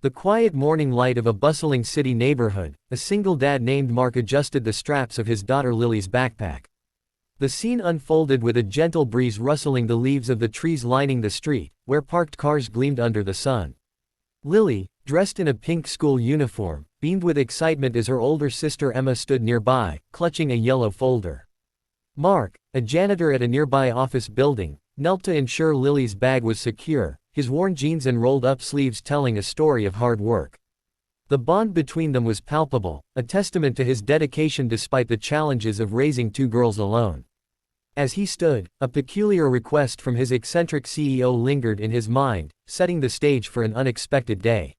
The quiet morning light of a bustling city neighborhood, a single dad named Mark adjusted the straps of his daughter Lily's backpack. The scene unfolded with a gentle breeze rustling the leaves of the trees lining the street, where parked cars gleamed under the sun. Lily, dressed in a pink school uniform, beamed with excitement as her older sister Emma stood nearby, clutching a yellow folder. Mark, a janitor at a nearby office building, knelt to ensure Lily's bag was secure, his worn jeans and rolled-up sleeves telling a story of hard work. The bond between them was palpable, a testament to his dedication despite the challenges of raising two girls alone. As he stood, a peculiar request from his eccentric CEO lingered in his mind, setting the stage for an unexpected day.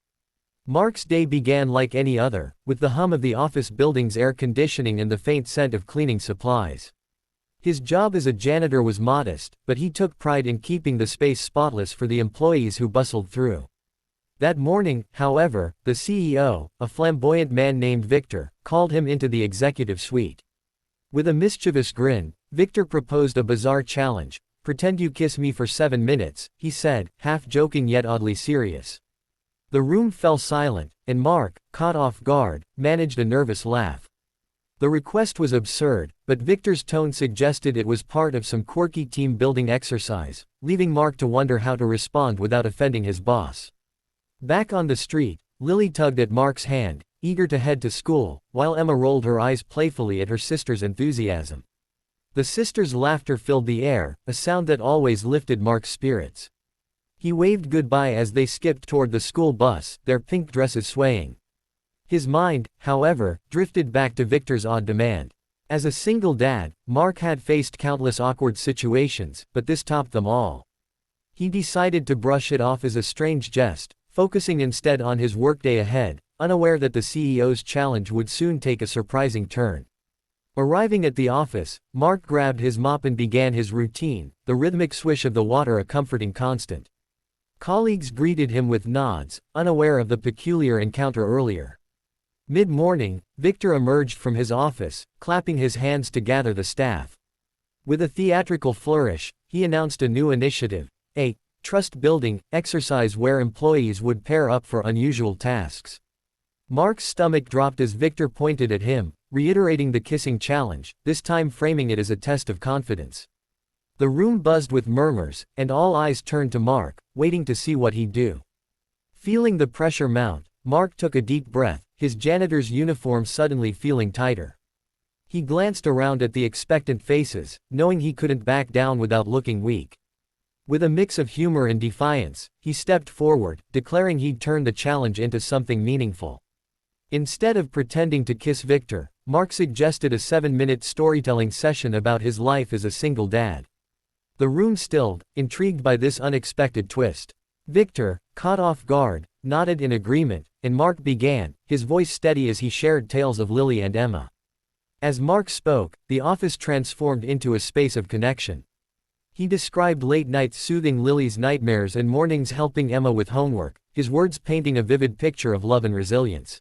Mark's day began like any other, with the hum of the office building's air conditioning and the faint scent of cleaning supplies. His job as a janitor was modest, but he took pride in keeping the space spotless for the employees who bustled through. That morning, however, the CEO, a flamboyant man named Victor, called him into the executive suite. With a mischievous grin, Victor proposed a bizarre challenge. "Pretend you kiss me for 7 minutes," he said, half joking yet oddly serious. The room fell silent, and Mark, caught off guard, managed a nervous laugh. The request was absurd, but Victor's tone suggested it was part of some quirky team-building exercise, leaving Mark to wonder how to respond without offending his boss. Back on the street, Lily tugged at Mark's hand, eager to head to school, while Emma rolled her eyes playfully at her sister's enthusiasm. The sisters' laughter filled the air, a sound that always lifted Mark's spirits. He waved goodbye as they skipped toward the school bus, their pink dresses swaying. His mind, however, drifted back to Victor's odd demand. As a single dad, Mark had faced countless awkward situations, but this topped them all. He decided to brush it off as a strange jest, focusing instead on his workday ahead, unaware that the CEO's challenge would soon take a surprising turn. Arriving at the office, Mark grabbed his mop and began his routine, the rhythmic swish of the water a comforting constant. Colleagues greeted him with nods, unaware of the peculiar encounter earlier. Mid-morning, Victor emerged from his office, clapping his hands to gather the staff. With a theatrical flourish, he announced a new initiative, a trust-building exercise where employees would pair up for unusual tasks. Mark's stomach dropped as Victor pointed at him, reiterating the kissing challenge, this time framing it as a test of confidence. The room buzzed with murmurs, and all eyes turned to Mark, waiting to see what he'd do. Feeling the pressure mount, Mark took a deep breath, his janitor's uniform suddenly feeling tighter. He glanced around at the expectant faces, knowing he couldn't back down without looking weak. With a mix of humor and defiance, he stepped forward, declaring he'd turn the challenge into something meaningful. Instead of pretending to kiss Victor, Mark suggested a 7-minute storytelling session about his life as a single dad. The room stilled, intrigued by this unexpected twist. Victor, caught off guard, nodded in agreement, and Mark began, his voice steady as he shared tales of Lily and Emma. As Mark spoke, the office transformed into a space of connection. He described late nights soothing Lily's nightmares and mornings helping Emma with homework, his words painting a vivid picture of love and resilience.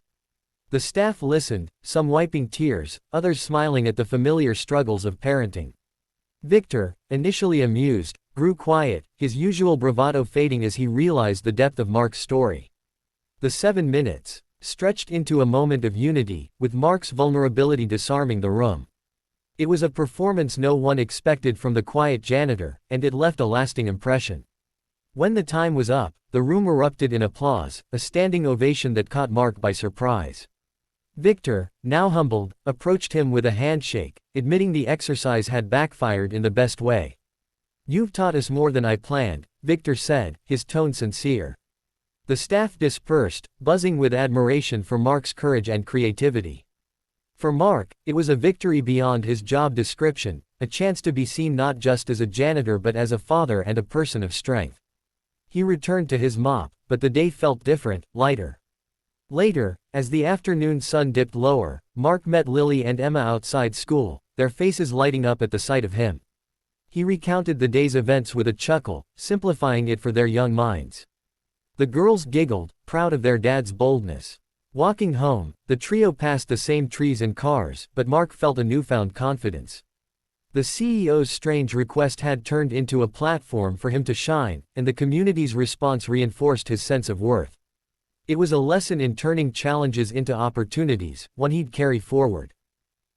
The staff listened, some wiping tears, others smiling at the familiar struggles of parenting. Victor, initially amused, grew quiet, his usual bravado fading as he realized the depth of Mark's story. The 7 minutes stretched into a moment of unity, with Mark's vulnerability disarming the room. It was a performance no one expected from the quiet janitor, and it left a lasting impression. When the time was up, the room erupted in applause, a standing ovation that caught Mark by surprise. Victor, now humbled, approached him with a handshake, admitting the exercise had backfired in the best way. "You've taught us more than I planned," Victor said, his tone sincere. The staff dispersed, buzzing with admiration for Mark's courage and creativity. For Mark, it was a victory beyond his job description, a chance to be seen not just as a janitor but as a father and a person of strength. He returned to his mop, but the day felt different, lighter. Later, as the afternoon sun dipped lower, Mark met Lily and Emma outside school, their faces lighting up at the sight of him. He recounted the day's events with a chuckle, simplifying it for their young minds. The girls giggled, proud of their dad's boldness. Walking home, the trio passed the same trees and cars, but Mark felt a newfound confidence. The CEO's strange request had turned into a platform for him to shine, and the community's response reinforced his sense of worth. It was a lesson in turning challenges into opportunities, one he'd carry forward.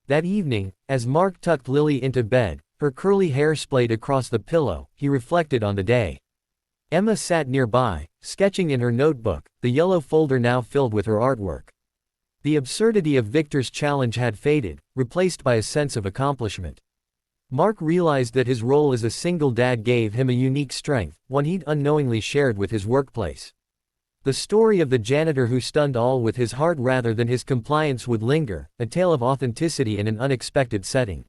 That evening, as Mark tucked Lily into bed, her curly hair splayed across the pillow, he reflected on the day. Emma sat nearby, sketching in her notebook, the yellow folder now filled with her artwork. The absurdity of Victor's challenge had faded, replaced by a sense of accomplishment. Mark realized that his role as a single dad gave him a unique strength, one he'd unknowingly shared with his workplace. The story of the janitor who stunned all with his heart rather than his compliance would linger, a tale of authenticity in an unexpected setting.